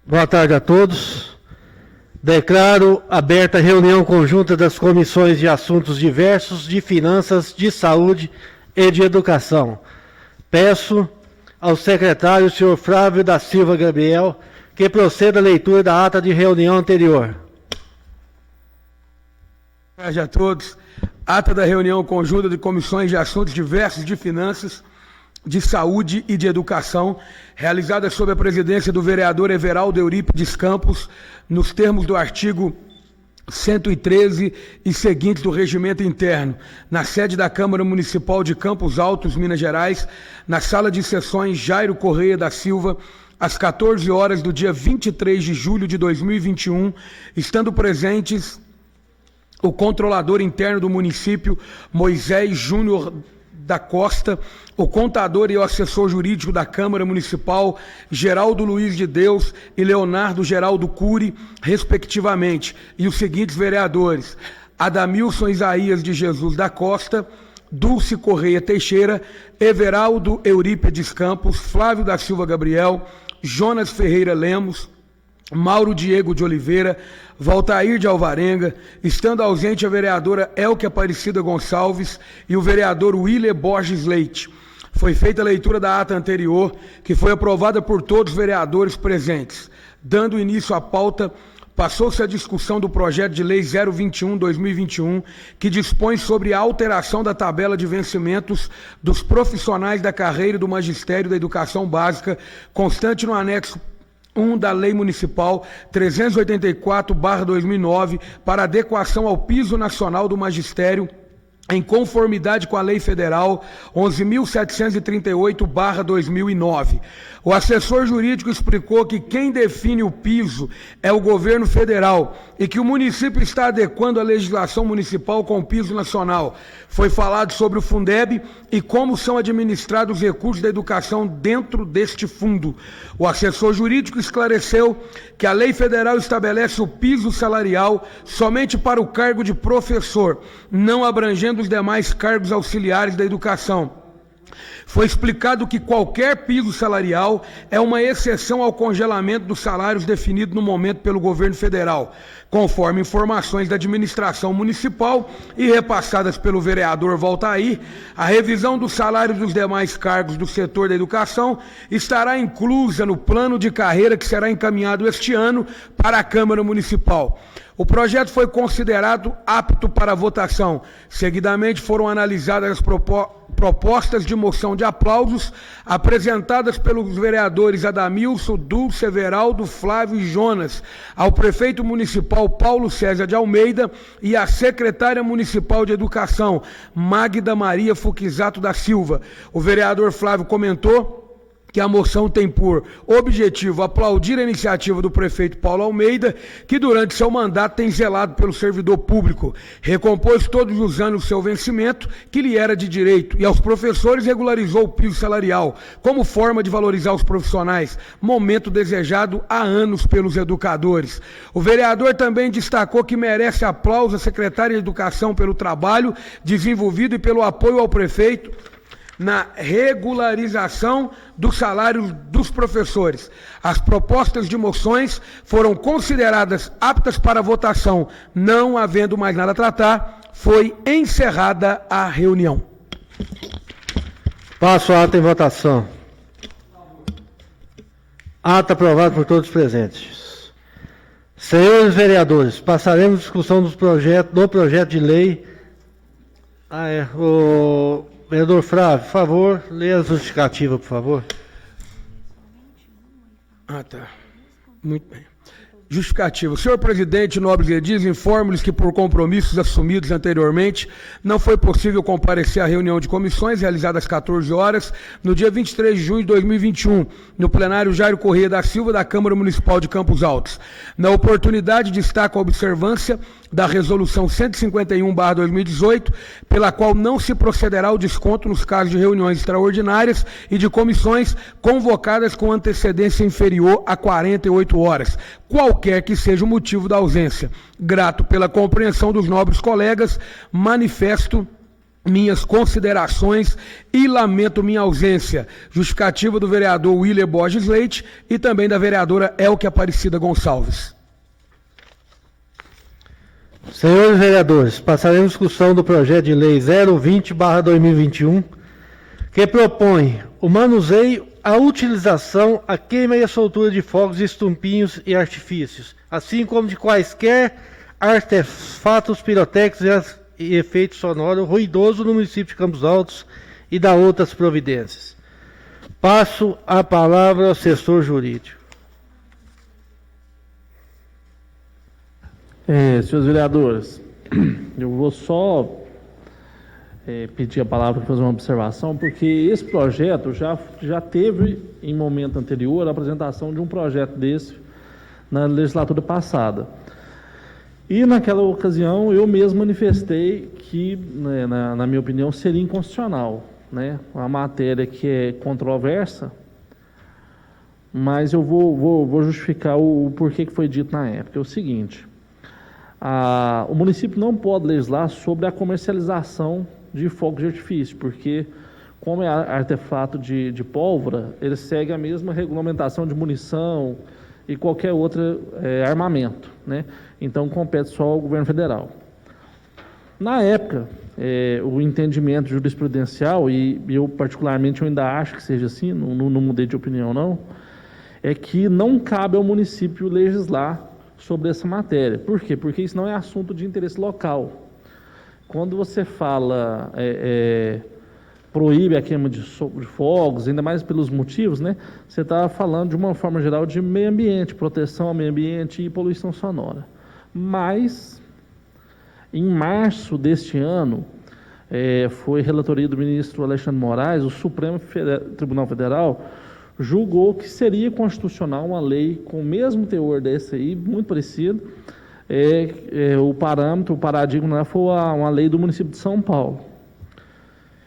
Boa tarde a todos. Declaro aberta a reunião conjunta das comissões de assuntos diversos, de finanças, de saúde e de educação. Peço ao secretário, senhor Flávio da Silva Gabriel, que proceda a leitura da ata de reunião anterior. Boa tarde a todos. Ata da reunião conjunta de comissões de assuntos diversos, de finanças, de saúde e de educação, realizada sob a presidência do vereador Everaldo Eurípides Campos, nos termos do artigo 113 e seguintes do Regimento Interno, na sede da Câmara Municipal de Campos Altos, Minas Gerais, na sala de sessões Jairo Correia da Silva, às 14 horas do dia 23 de julho de 2021, estando presentes o controlador interno do município, Moisés Júnior da Costa, o contador e o assessor jurídico da Câmara Municipal, Geraldo Luiz de Deus e Leonardo Geraldo Cury, respectivamente, e os seguintes vereadores: Adamilson Isaías de Jesus da Costa, Dulce Correia Teixeira, Everaldo Eurípides Campos, Flávio da Silva Gabriel, Jonas Ferreira Lemos, Mauro Diego de Oliveira, Valtair de Alvarenga, estando ausente a vereadora Elke Aparecida Gonçalves e o vereador Willer Borges Leite. Foi feita a leitura da ata anterior, que foi aprovada por todos os vereadores presentes. Dando início à pauta, passou-se a discussão do projeto de lei 021/2021, que dispõe sobre a alteração da tabela de vencimentos dos profissionais da carreira do magistério da educação básica, constante no anexo 1 da Lei Municipal 384/2009, para adequação ao piso nacional do magistério, em conformidade com a Lei Federal 11.738/2009. O assessor jurídico explicou que quem define o piso é o governo federal e que o município está adequando a legislação municipal com o piso nacional. Foi falado sobre o Fundeb e como são administrados os recursos da educação dentro deste fundo. O assessor jurídico esclareceu que a lei federal estabelece o piso salarial somente para o cargo de professor, não abrangendo os demais cargos auxiliares da educação. Foi explicado que qualquer piso salarial é uma exceção ao congelamento dos salários definido no momento pelo governo federal, conforme informações da administração municipal e repassadas pelo vereador Valtair. A revisão dos salários dos demais cargos do setor da educação estará inclusa no plano de carreira que será encaminhado este ano para a Câmara Municipal. O projeto foi considerado apto para votação. Seguidamente foram analisadas as propostas de moção de aplausos apresentadas pelos vereadores Adamilson, Dulce, Everaldo, Flávio e Jonas, ao prefeito municipal Paulo César de Almeida e à secretária municipal de educação, Magda Maria Fuquizato da Silva. O vereador Flávio comentou que a moção tem por objetivo aplaudir a iniciativa do prefeito Paulo Almeida, que durante seu mandato tem zelado pelo servidor público, recompôs todos os anos o seu vencimento, que lhe era de direito, e aos professores regularizou o piso salarial, como forma de valorizar os profissionais, momento desejado há anos pelos educadores. O vereador também destacou que merece aplauso a secretária de Educação pelo trabalho desenvolvido e pelo apoio ao prefeito na regularização dos salários dos professores. As propostas de moções foram consideradas aptas para votação. Não havendo mais nada a tratar, foi encerrada a reunião. Passo a ata em votação. Ata aprovada por todos os presentes. Senhores vereadores, passaremos a discussão do projeto de lei. O vereador Flávio, por favor, leia a justificativa, por favor. Tá. Muito bem. Justificativa. Senhor presidente, nobres edis, informo-lhes que por compromissos assumidos anteriormente, não foi possível comparecer à reunião de comissões realizada às 14 horas, no dia 23 de junho de 2021, no plenário Jairo Correia da Silva, da Câmara Municipal de Campos Altos. Na oportunidade, destaco a observância da Resolução 151/2018, pela qual não se procederá ao desconto nos casos de reuniões extraordinárias e de comissões convocadas com antecedência inferior a 48 horas, qualquer que seja o motivo da ausência. Grato pela compreensão dos nobres colegas, manifesto minhas considerações e lamento minha ausência. Justificativa do vereador Willer Borges Leite e também da vereadora Elke Aparecida Gonçalves. Senhores vereadores, passaremos discussão do projeto de lei 020/2021, que propõe o manuseio, a utilização, a queima e a soltura de fogos, estumpinhos e artifícios, assim como de quaisquer artefatos pirotécnicos e efeitos sonoros ruidosos no município de Campos Altos e da outras providências. Passo a palavra ao assessor jurídico. Senhores vereadores, eu vou só pedir a palavra para fazer uma observação, porque esse projeto já teve, em momento anterior, a apresentação de um projeto desse na legislatura passada. E naquela ocasião eu mesmo manifestei que, né, na minha opinião, seria inconstitucional, né? Uma matéria que é controversa, mas eu vou justificar o porquê que foi dito na época. É o seguinte: o município não pode legislar sobre a comercialização de fogos de artifício, porque, como é artefato de pólvora, ele segue a mesma regulamentação de munição e qualquer outro armamento, né? Então compete só ao governo federal. Na época, o entendimento jurisprudencial, e eu particularmente eu ainda acho que seja assim, não mudei de opinião não, é que não cabe ao município legislar sobre essa matéria. Por quê? Porque isso não é assunto de interesse local. Quando você fala, proíbe a queima de fogos, ainda mais pelos motivos, né? Você está falando de uma forma geral de meio ambiente, proteção ao meio ambiente e poluição sonora. Mas, em março deste ano, foi relatoria do ministro Alexandre Moraes, o Supremo Tribunal Federal julgou que seria constitucional uma lei com o mesmo teor desse aí, muito parecido. O paradigma foi uma lei do município de São Paulo.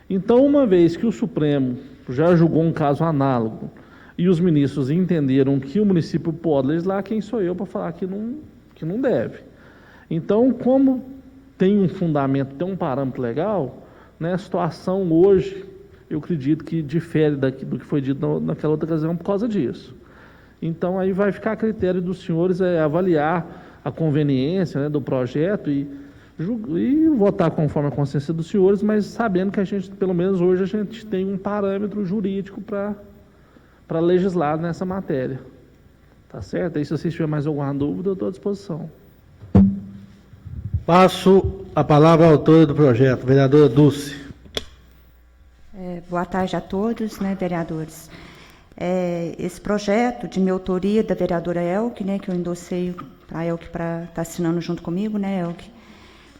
Então, uma vez que o Supremo já julgou um caso análogo e os ministros entenderam que o município pode legislar, quem sou eu para falar que não deve? Então, como tem um fundamento, tem um parâmetro legal, né, a situação hoje, eu acredito que difere do que foi dito naquela outra ocasião por causa disso. Então, aí vai ficar a critério dos senhores avaliar a conveniência, né, do projeto e votar conforme a consciência dos senhores, mas sabendo que a gente, pelo menos hoje, a gente tem um parâmetro jurídico para legislar nessa matéria. Tá certo? Aí, se vocês tiverem mais alguma dúvida, eu estou à disposição. Passo a palavra à autora do projeto, vereadora Dulce. Boa tarde a todos, né, vereadores. Esse projeto de minha autoria da vereadora Elke, né, que eu endossei a Elke para estar assinando junto comigo, né, Elke,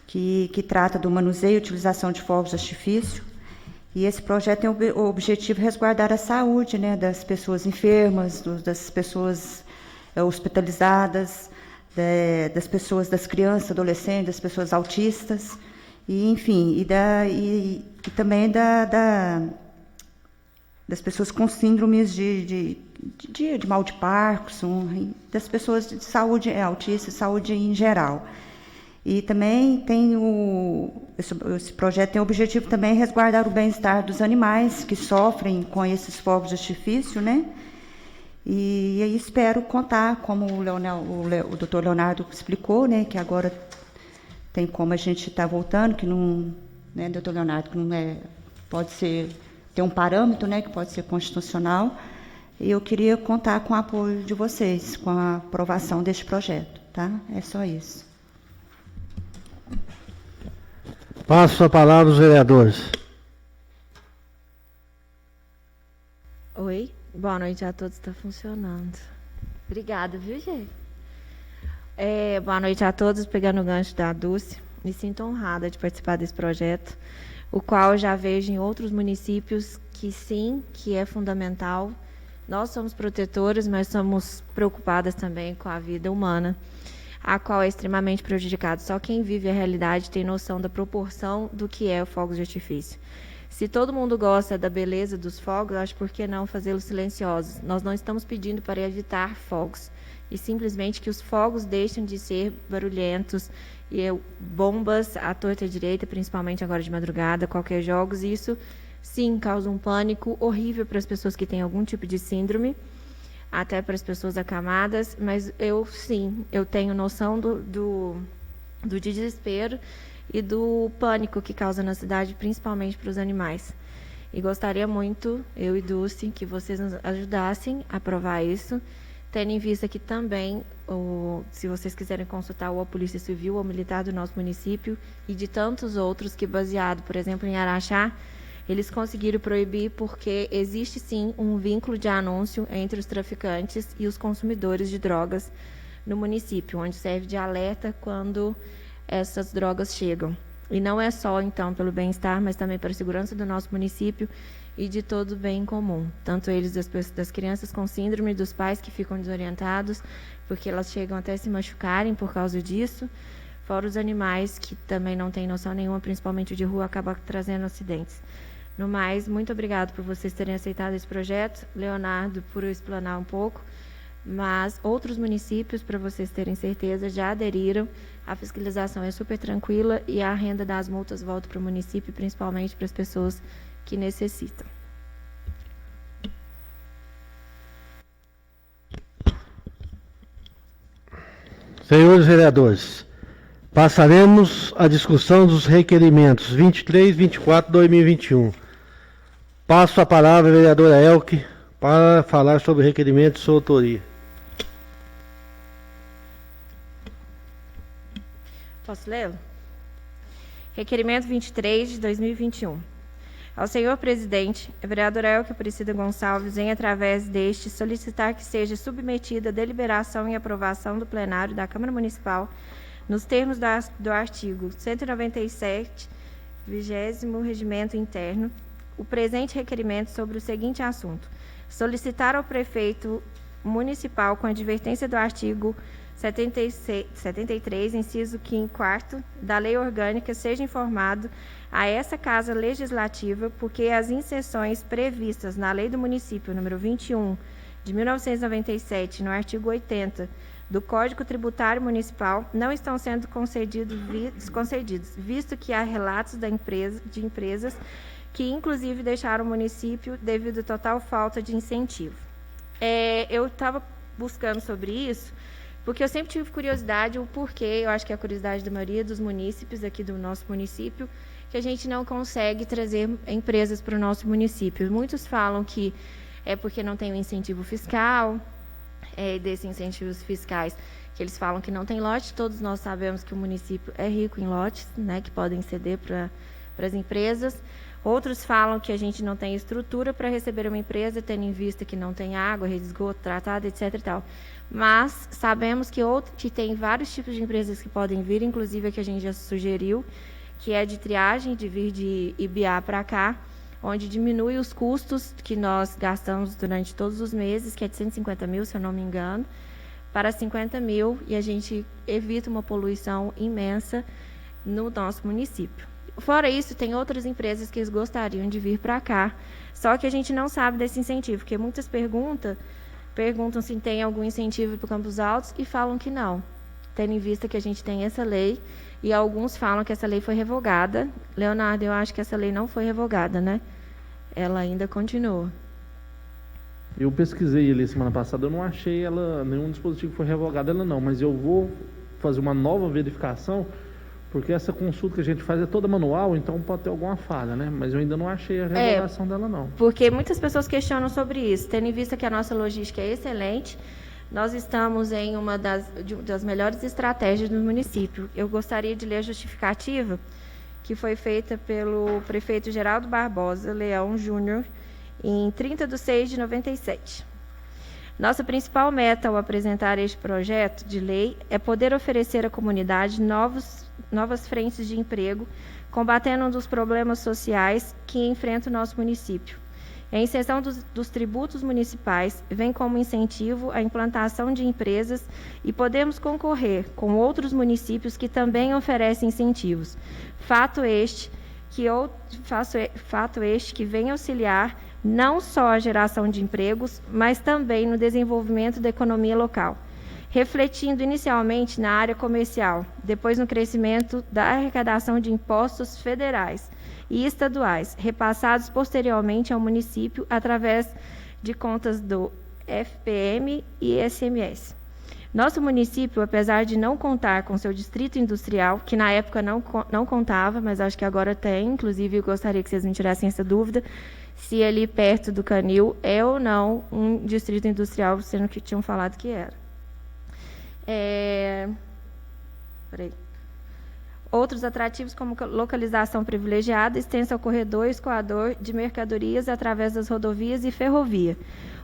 que trata do manuseio e utilização de fogos de artifício. E esse projeto tem o objetivo de resguardar a saúde, né, das pessoas enfermas, das pessoas hospitalizadas, das pessoas, das crianças, adolescentes, das pessoas autistas, e enfim, e também das pessoas com síndromes de mal de Parkinson, das pessoas de saúde autista, saúde em geral. E também tem esse projeto tem o objetivo também de resguardar o bem-estar dos animais que sofrem com esses fogos de artifício, né? E aí espero contar, como o doutor Leonardo explicou, né, que agora tem como a gente está voltando, que não, né, doutor Leonardo, que não pode ser, tem um parâmetro, né, que pode ser constitucional, e eu queria contar com o apoio de vocês, com a aprovação deste projeto, tá? É só isso. Passo a palavra aos vereadores. Oi, boa noite a todos, está funcionando. Obrigada, viu, gente? Boa noite a todos, pegando o gancho da Dulce. Me sinto honrada de participar desse projeto, o qual eu já vejo em outros municípios que sim, que é fundamental. Nós somos protetores, mas somos preocupadas também com a vida humana, a qual é extremamente prejudicada. Só quem vive a realidade tem noção da proporção do que é o fogo de artifício. Se todo mundo gosta da beleza dos fogos, acho por que não fazê-los silenciosos? Nós não estamos pedindo para evitar fogos, e simplesmente que os fogos deixem de ser barulhentos bombas à torta e à direita, principalmente agora de madrugada, qualquer jogos, e isso sim causa um pânico horrível para as pessoas que têm algum tipo de síndrome, até para as pessoas acamadas, mas eu tenho noção do desespero e do pânico que causa na cidade, principalmente para os animais. E gostaria muito, eu e Dulce, que vocês nos ajudassem a aprovar isso, tendo em vista que também, se vocês quiserem consultar a Polícia Civil ou Militar do nosso município e de tantos outros que, baseado, por exemplo, em Araxá, eles conseguiram proibir porque existe sim um vínculo de anúncio entre os traficantes e os consumidores de drogas no município, onde serve de alerta quando essas drogas chegam. E não é só, então, pelo bem-estar, mas também para a segurança do nosso município e de todo o bem comum. Tanto eles das crianças com síndrome, dos pais que ficam desorientados, porque elas chegam até se machucarem por causa disso, fora os animais que também não têm noção nenhuma, principalmente de rua, acabam trazendo acidentes. No mais, muito obrigado por vocês terem aceitado esse projeto. Leonardo, por eu explanar um pouco, mas outros municípios, para vocês terem certeza, já aderiram. A fiscalização é super tranquila e a renda das multas volta para o município, principalmente para as pessoas que necessitam. Senhores vereadores, passaremos à discussão dos requerimentos 23 e 24 de 2021. Passo a palavra à vereadora Elke para falar sobre o requerimento de sua autoria. Posso lê-lo? Requerimento 23 de 2021. Ao senhor presidente, a vereadora Elke Aparecida Gonçalves vem, através deste, solicitar que seja submetida a deliberação e aprovação do plenário da Câmara Municipal, nos termos do artigo 197, 20º Regimento Interno, o presente requerimento sobre o seguinte assunto: solicitar ao prefeito municipal, com advertência do artigo 73, inciso 4º, da Lei Orgânica, seja informado a essa Casa Legislativa, porque as inserções previstas na Lei do Município número 21, de 1997, no artigo 80 do Código Tributário Municipal, não estão sendo concedidos, visto que há relatos de empresas que, inclusive, deixaram o município devido à total falta de incentivo. Eu estava buscando sobre isso, porque eu sempre tive curiosidade, o porquê, eu acho que é a curiosidade da maioria dos munícipes aqui do nosso município, que a gente não consegue trazer empresas para o nosso município. Muitos falam que é porque não tem um incentivo fiscal, desses incentivos fiscais, que eles falam que não tem lote. Todos nós sabemos que o município é rico em lotes, né, que podem ceder para as empresas. Outros falam que a gente não tem estrutura para receber uma empresa, tendo em vista que não tem água, rede de esgoto tratada, etc. e tal. Mas sabemos que tem vários tipos de empresas que podem vir, inclusive a que a gente já sugeriu, que é de triagem, de vir de Ibiá para cá, onde diminui os custos que nós gastamos durante todos os meses, que é de 150 mil, se eu não me engano, para 50 mil, e a gente evita uma poluição imensa no nosso município. Fora isso, tem outras empresas que eles gostariam de vir para cá, só que a gente não sabe desse incentivo, porque muitas perguntam se tem algum incentivo para o Campos Altos e falam que não, tendo em vista que a gente tem essa lei, e alguns falam que essa lei foi revogada. Leonardo, eu acho que essa lei não foi revogada, né? Ela ainda continua. Eu pesquisei ali semana passada, eu não achei nenhum dispositivo que foi revogado, ela não, mas eu vou fazer uma nova verificação, porque essa consulta que a gente faz é toda manual, então pode ter alguma falha, né? Mas eu ainda não achei a revogação dela, não. Porque muitas pessoas questionam sobre isso, tendo em vista que a nossa logística é excelente. Nós estamos em uma das melhores estratégias do município. Eu gostaria de ler a justificativa que foi feita pelo prefeito Geraldo Barbosa Leão Júnior, em 30 de 6 de 97. Nossa principal meta ao apresentar este projeto de lei é poder oferecer à comunidade novas frentes de emprego, combatendo um dos problemas sociais que enfrenta o nosso município. A inserção dos tributos municipais vem como incentivo à implantação de empresas e podemos concorrer com outros municípios que também oferecem incentivos. Fato este que vem auxiliar não só a geração de empregos, mas também no desenvolvimento da economia local. refletindo inicialmente na área comercial, depois no crescimento da arrecadação de impostos federais e estaduais, repassados posteriormente ao município através de contas do FPM e ICMS. Nosso município, apesar de não contar com seu distrito industrial, que na época não contava, mas acho que agora tem, inclusive eu gostaria que vocês me tirassem essa dúvida, se ali perto do Canil é ou não um distrito industrial, sendo que tinham falado que era. Outros atrativos como localização privilegiada, extensa ao corredor e escoador de mercadorias através das rodovias e ferrovia.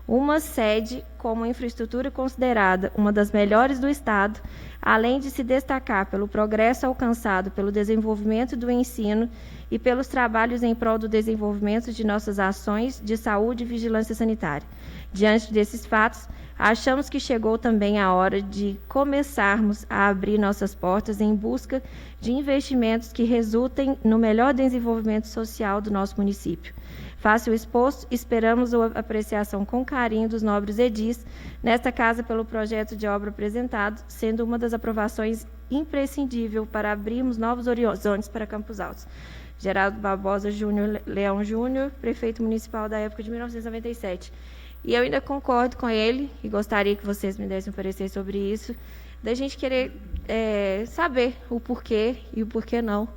Uma sede como infraestrutura considerada uma das melhores do Estado, além de se destacar pelo progresso alcançado pelo desenvolvimento do ensino e pelos trabalhos em prol do desenvolvimento de nossas ações de saúde e vigilância sanitária. Diante desses fatos, achamos que chegou também a hora de começarmos a abrir nossas portas em busca de investimentos que resultem no melhor desenvolvimento social do nosso município. Face o exposto, esperamos a apreciação com carinho dos nobres edis nesta casa pelo projeto de obra apresentado, sendo uma das aprovações imprescindível para abrirmos novos horizontes para Campos Altos. Geraldo Barbosa Júnior Leão Júnior, prefeito municipal da época de 1997. E eu ainda concordo com ele, e gostaria que vocês me dessem um parecer sobre isso, da gente querer saber o porquê e o porquê não,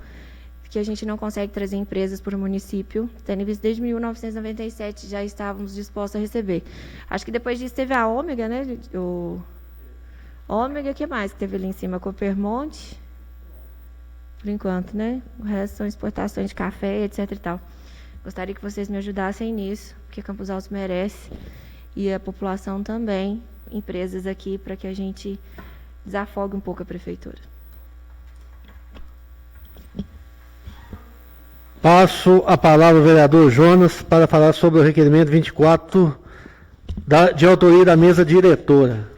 que a gente não consegue trazer empresas para o município, tendo visto desde 1997 já estávamos dispostos a receber. Acho que depois disso teve a Ômega, né? O Ômega, o que mais que teve ali em cima? Coppermonte, por enquanto, né? O resto são exportações de café, etc. e tal. Gostaria que vocês me ajudassem nisso, porque Campos Altos merece, e a população também, empresas aqui, para que a gente desafogue um pouco a prefeitura. Passo a palavra ao vereador Jonas para falar sobre o requerimento 24 de autoria da mesa diretora.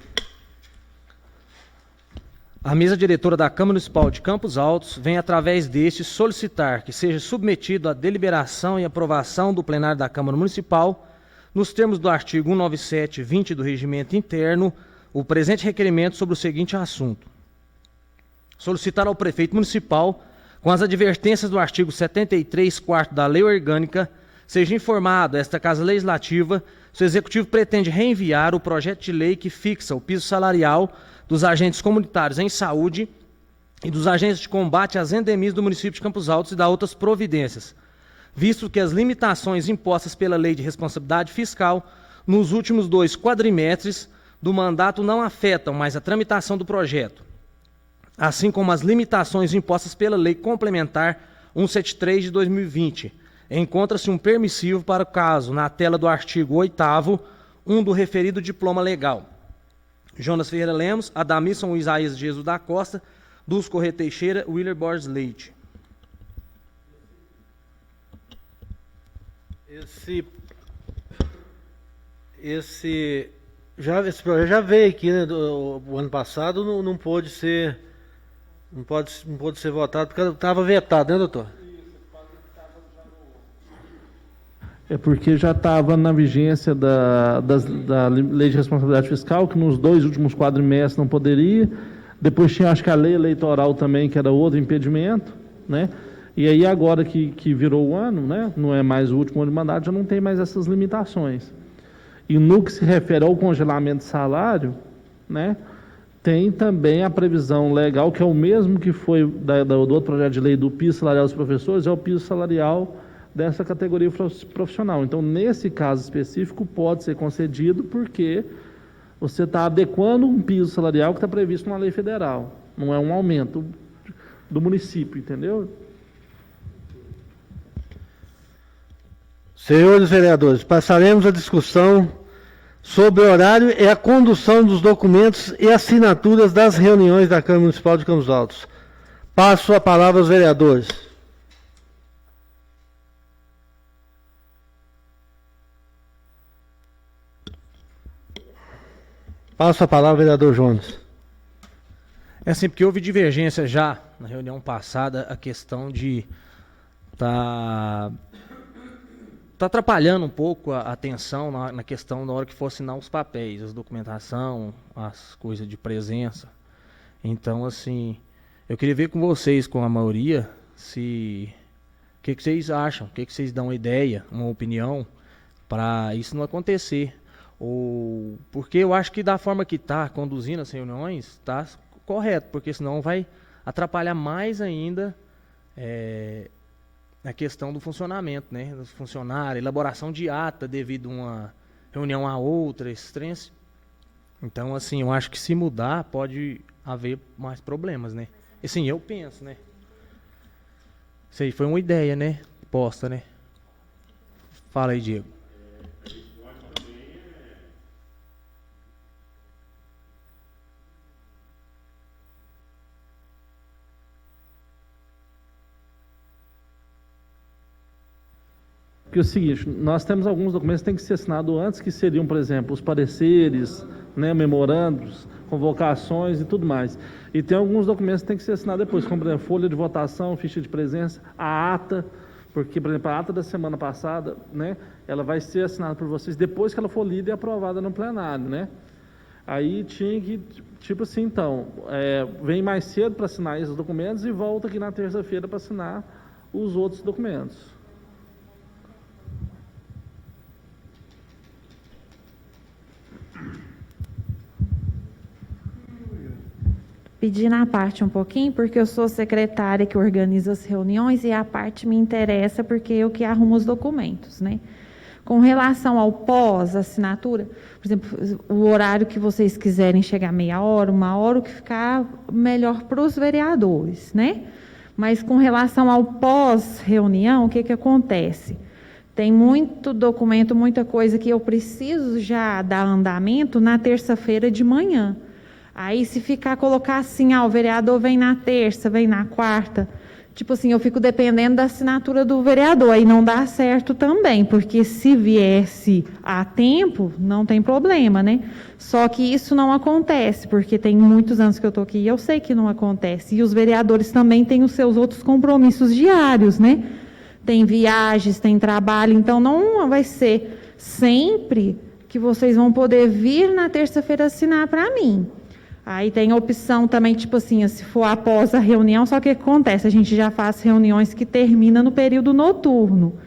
A mesa diretora da Câmara Municipal de Campos Altos vem, através deste, solicitar que seja submetido à deliberação e aprovação do plenário da Câmara Municipal, nos termos do artigo 197-20 do Regimento Interno, o presente requerimento sobre o seguinte assunto: solicitar ao prefeito municipal, com as advertências do artigo 73, quarto da Lei Orgânica, seja informado a esta Casa Legislativa se o Executivo pretende reenviar o projeto de lei que fixa o piso salarial dos agentes comunitários em saúde e dos agentes de combate às endemias do município de Campos Altos e da outras providências, visto que as limitações impostas pela Lei de Responsabilidade Fiscal nos últimos 2 quadrimestres do mandato não afetam mais a tramitação do projeto, assim como as limitações impostas pela Lei Complementar 173 de 2020. Encontra-se um permissivo para o caso, na tela do artigo 8º, do referido diploma legal. Jonas Ferreira Lemos, Adamilson Isaías Jesus da Costa, Dulce Corrêa Teixeira, Willer Borges Leite. Esse projeto já veio aqui, né? O ano passado não pôde ser votado porque estava vetado, né, doutor? É porque já estava na vigência da Lei de Responsabilidade Fiscal, que nos 2 últimos quadrimestres não poderia. Depois tinha, acho que a lei eleitoral também, que era outro impedimento, né? E aí agora que virou o ano, né? Não é mais o último ano de mandato, já não tem mais essas limitações. E no que se refere ao congelamento de salário, né? Tem também a previsão legal, que é o mesmo que foi do outro projeto de lei do piso salarial dos professores, é o piso salarial dessa categoria profissional. Então, nesse caso específico, pode ser concedido porque você está adequando um piso salarial que está previsto na lei federal. Não é um aumento do município, entendeu? Senhores vereadores, passaremos a discussão sobre o horário e a condução dos documentos e assinaturas das reuniões da Câmara Municipal de Campos Altos. Passo a palavra aos vereadores. Passo a palavra ao vereador Jonas. É assim, porque houve divergência já na reunião passada, a questão de tá tá atrapalhando um pouco a atenção na questão na hora que for assinar os papéis, as documentação, as coisas de presença. Então, assim, eu queria ver com vocês, com a maioria, o que vocês acham, o que vocês dão uma ideia, uma opinião, para isso não acontecer. Porque eu acho que da forma que está conduzindo as reuniões, está correto, porque senão vai atrapalhar mais ainda a questão do funcionamento, né? Dos funcionários, elaboração de ata devido a uma reunião a outra, esses. Então, assim, eu acho que se mudar pode haver mais problemas, né? Assim, eu penso, né? Isso aí foi uma ideia, né? Posta, né? Fala aí, Diego. Porque é o seguinte, nós temos alguns documentos que têm que ser assinados antes, que seriam, por exemplo, os pareceres, né, memorandos, convocações e tudo mais. E tem alguns documentos que têm que ser assinados depois, como, por exemplo, folha de votação, ficha de presença, a ata, porque, por exemplo, a ata da semana passada, né, ela vai ser assinada por vocês depois que ela for lida e aprovada no plenário, né? Aí tinha que, tipo assim, então, vem mais cedo para assinar esses documentos e volta aqui na terça-feira para assinar os outros documentos. Pedindo a parte um pouquinho, porque eu sou secretária que organiza as reuniões e a parte me interessa porque eu que arrumo os documentos, né? Com relação ao pós-assinatura, por exemplo, o horário que vocês quiserem chegar meia hora, uma hora, o que ficar melhor para os vereadores, né? Mas com relação ao pós-reunião, o que acontece? Tem muito documento, muita coisa que eu preciso já dar andamento na terça-feira de manhã. Aí, se colocar assim, o vereador vem na terça, vem na quarta, tipo assim, eu fico dependendo da assinatura do vereador, aí não dá certo também, porque se viesse a tempo, não tem problema, né? Só que isso não acontece, porque tem muitos anos que eu estou aqui e eu sei que não acontece. E os vereadores também têm os seus outros compromissos diários, né? Tem viagens, tem trabalho, então não vai ser sempre que vocês vão poder vir na terça-feira assinar para mim. Aí tem a opção também, tipo assim, se for após a reunião, só que o que acontece? A gente já faz reuniões que terminam no período noturno.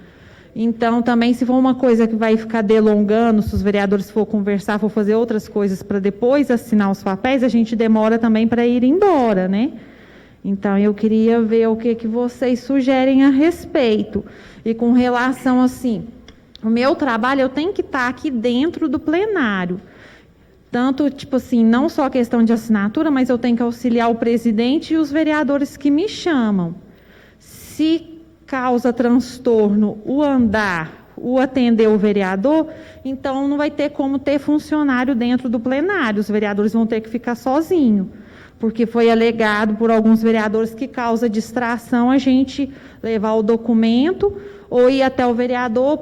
Então, também, se for uma coisa que vai ficar delongando, se os vereadores for conversar, for fazer outras coisas para depois assinar os papéis, a gente demora também para ir embora, né? Então, eu queria ver o que vocês sugerem a respeito. E com relação, assim, o meu trabalho, eu tenho que estar aqui dentro do plenário. Tanto, tipo assim, não só a questão de assinatura, mas eu tenho que auxiliar o presidente e os vereadores que me chamam. Se causa transtorno o andar, o atender o vereador, então não vai ter como ter funcionário dentro do plenário. Os vereadores vão ter que ficar sozinhos, porque foi alegado por alguns vereadores que causa distração a gente levar o documento ou ir até o vereador,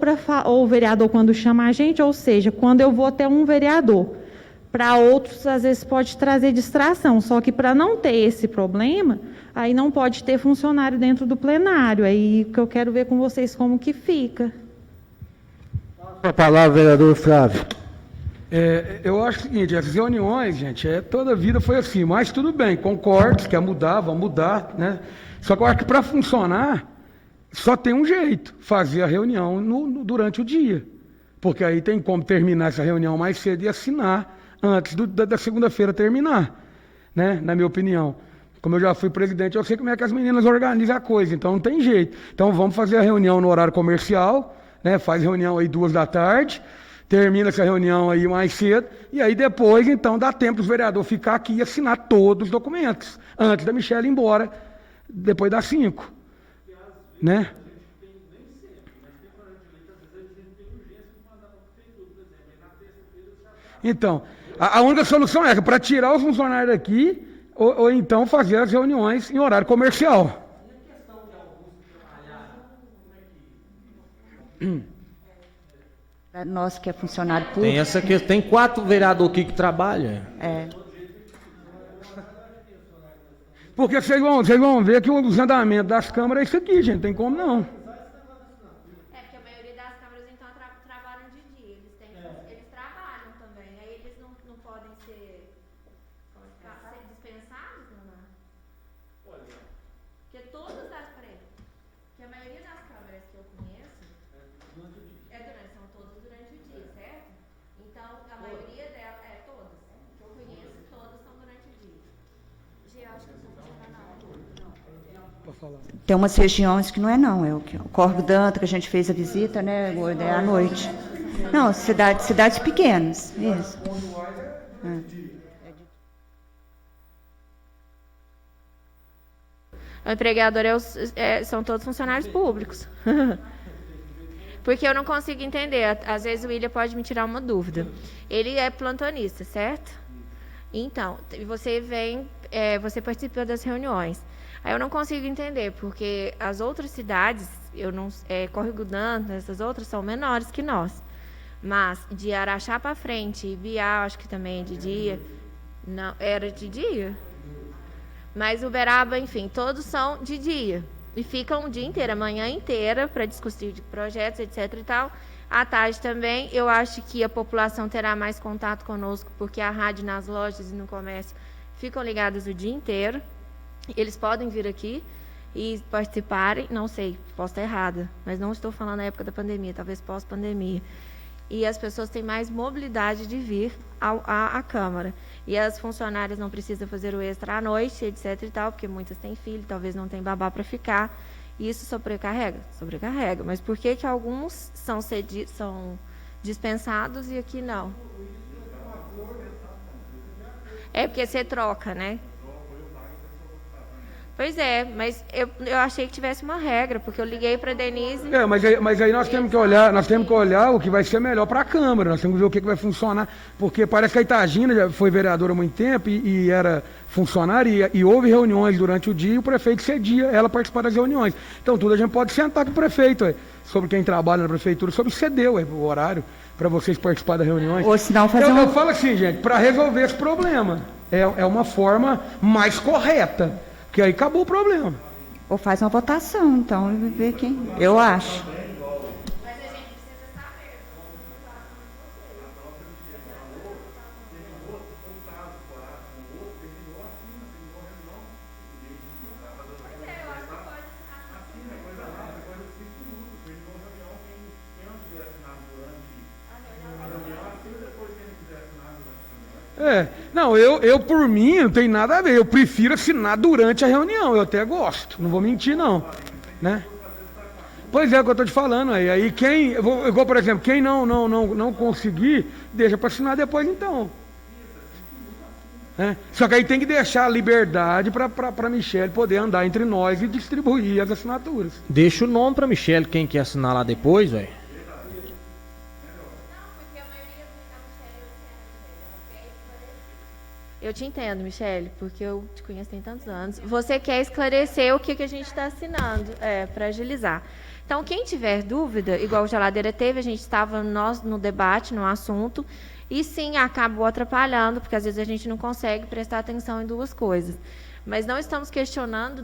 ou o vereador quando chama a gente, ou seja, quando eu vou até um vereador. Para outros, às vezes, pode trazer distração, só que para não ter esse problema, aí não pode ter funcionário dentro do plenário. Aí que eu quero ver com vocês como que fica. A palavra, vereador Flávio. Eu acho o seguinte, as reuniões, gente, toda a vida foi assim, mas tudo bem, concordo, quer mudar, vamos mudar, né? Só que eu acho que para funcionar, só tem um jeito, fazer a reunião durante o dia. Porque aí tem como terminar essa reunião mais cedo e assinar antes da segunda-feira terminar, né? Na minha opinião. Como eu já fui presidente, eu sei como é que as meninas organizam a coisa, então não tem jeito. Então vamos fazer a reunião no horário comercial, né? Faz reunião aí 14h, termina essa reunião aí mais cedo, e aí depois, então, dá tempo dos vereadores ficar aqui e assinar todos os documentos, antes da Michelle ir embora, depois das 5. Né? Então, a única solução é para tirar os funcionários daqui, ou então fazer as reuniões em horário comercial. Para nós que é funcionário público. Tem 4 vereadores aqui que trabalham. Porque vocês vão ver que os andamentos das câmaras é isso aqui, gente. Não tem como não. Porque a maioria das câmaras Tem umas regiões que não é não, é o Córrego d'Anta, que a gente fez a visita, né, é à noite. Não, cidades pequenas, isso. O empregador são todos funcionários públicos. Porque eu não consigo entender. Às vezes o William pode me tirar uma dúvida. Ele é plantonista, certo? Então, você vem, você participa das reuniões. Aí eu não consigo entender, porque as outras cidades, Córrego d'Anta, essas outras são menores que nós. Mas de Araxá para frente, Ibiá, acho que também é de dia. Não, era de dia? Mas Uberaba, enfim, todos são de dia. E ficam o dia inteiro, a manhã inteira, para discutir de projetos, etc. e tal. À tarde também, eu acho que a população terá mais contato conosco, porque a rádio nas lojas e no comércio ficam ligadas o dia inteiro. Eles podem vir aqui e participarem, não sei, posso estar errada, mas não estou falando na época da pandemia, talvez pós-pandemia. E as pessoas têm mais mobilidade de vir à Câmara. E as funcionárias não precisam fazer o extra à noite, etc. e tal, porque muitas têm filho, talvez não tem babá para ficar. E isso sobrecarrega? Sobrecarrega. Mas por que alguns são dispensados e aqui não? É porque você troca, né? Pois é, mas eu achei que tivesse uma regra, porque eu liguei para a Denise... Mas aí nós temos que olhar o que vai ser melhor para a Câmara, nós temos que ver o que vai funcionar, porque parece que a Itagina já foi vereadora há muito tempo e era funcionária, e houve reuniões durante o dia e o prefeito cedia ela participar das reuniões. Então tudo a gente pode sentar com o prefeito, sobre quem trabalha na prefeitura, sobre ceder o horário para vocês participarem das reuniões. Ou senão fazer eu falo assim, gente, para resolver esse problema, é uma forma mais correta. Porque aí acabou o problema. Ou faz uma votação, então, e ver quem. Eu acho. Não, eu por mim não tem nada a ver, eu prefiro assinar durante a reunião, eu até gosto, não vou mentir não, né? Pois é o que eu estou te falando aí igual por exemplo, quem não conseguir, deixa para assinar depois então. Só que aí tem que deixar a liberdade para a Michele poder andar entre nós e distribuir as assinaturas. Deixa o nome para Michele, quem quer assinar lá depois, velho. Eu te entendo, Michele, porque eu te conheço tem tantos anos. Você quer esclarecer o que a gente está assinando, para agilizar. Então, quem tiver dúvida, igual o Geladeira teve, a gente estava no debate, no assunto, e sim, acabou atrapalhando, porque às vezes a gente não consegue prestar atenção em duas coisas. Mas não estamos questionando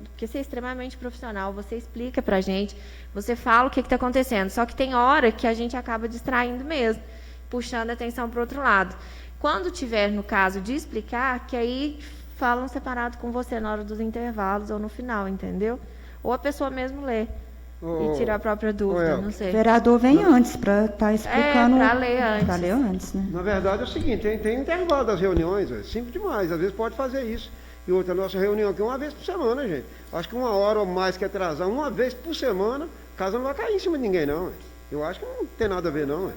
porque você é extremamente profissional, você explica para a gente, você fala o que está acontecendo, só que tem hora que a gente acaba distraindo mesmo, puxando a atenção para o outro lado. Quando tiver, no caso, de explicar, que aí falam separado com você na hora dos intervalos ou no final, entendeu? Ou a pessoa mesmo lê e tira a própria dúvida, não sei. O vereador vem antes para estar explicando. Para ler antes. Para ler antes, né? Na verdade é o seguinte, tem intervalo das reuniões, simples demais, às vezes pode fazer isso. E outra, nossa reunião aqui é uma vez por semana, gente. Acho que 1 hora ou mais que atrasar, uma vez por semana, a casa não vai cair em cima de ninguém, não. Eu acho que não tem nada a ver, não. Não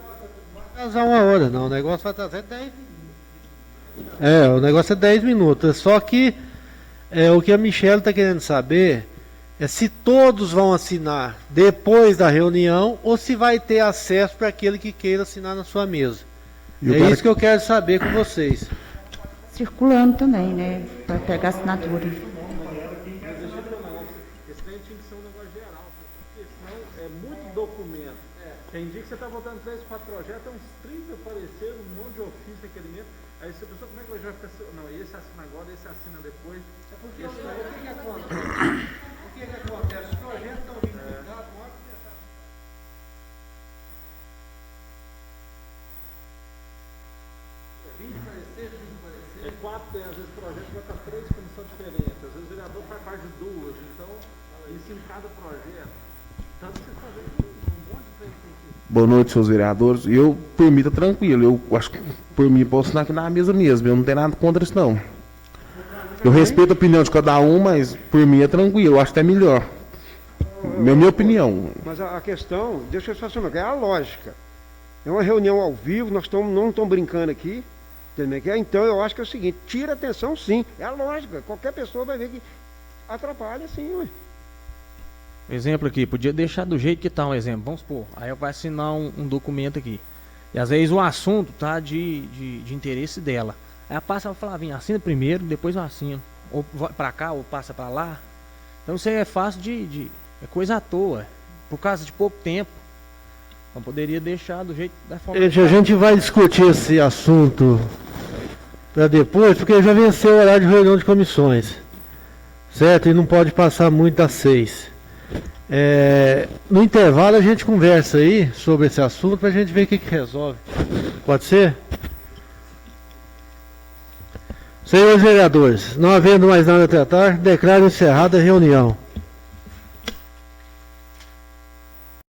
vai atrasar 1 hora, não. O negócio vai atrasar 10 minutos. O negócio é 10 minutos. Só que o que a Michele está querendo saber é se todos vão assinar depois da reunião ou se vai ter acesso para aquele que queira assinar na sua mesa. É isso que eu quero saber com vocês. Circulando também, né? Para pegar assinatura. Esse trem tinha que ser um negócio geral, porque senão é muito documento. Tem dia que você está votando 3, 4 projetos, tem uns 30 pareceres, um monte de ofício naquele mês. Aí você pensou, como é que vai ficar? Não, esse assina agora, esse assina depois. O que acontece? Os projetos estão vindo publicados, pode começar. É 4, às vezes o projeto vai para 3 comissões diferentes, às vezes o vereador faz parte de 2, então isso em cada projeto. Tanto que vocês fazem um monte de trem aqui. Boa noite, seus vereadores. Eu, por mim, tá tranquilo. Eu acho que por mim posso assinar aqui na mesa mesmo. Eu não tenho nada contra isso, não. Eu respeito a opinião de cada um, mas por mim é tranquilo, eu acho até melhor. Minha opinião. Mas a questão, deixa eu te falar, é a lógica. É uma reunião ao vivo, nós não estamos brincando aqui. Então eu acho que é o seguinte, tira atenção sim, é a lógica. Qualquer pessoa vai ver que atrapalha sim, ué. Exemplo aqui, podia deixar do jeito que tá um exemplo. Vamos supor, aí eu vou assinar um documento aqui. E às vezes o assunto tá de interesse dela. Aí ela passa pra falar, assina primeiro, depois eu assino. Ou vai pra cá, ou passa pra lá. Então isso aí é fácil é coisa à toa. Por causa de pouco tempo. Então poderia deixar do jeito da forma. Gente, a gente vai discutir esse assunto para depois, porque já venceu o horário de reunião de comissões. Certo? E não pode passar muito das 6. No intervalo a gente conversa aí sobre esse assunto para a gente ver o que resolve. Pode ser? Senhores vereadores, não havendo mais nada a tratar, declaro encerrada a reunião.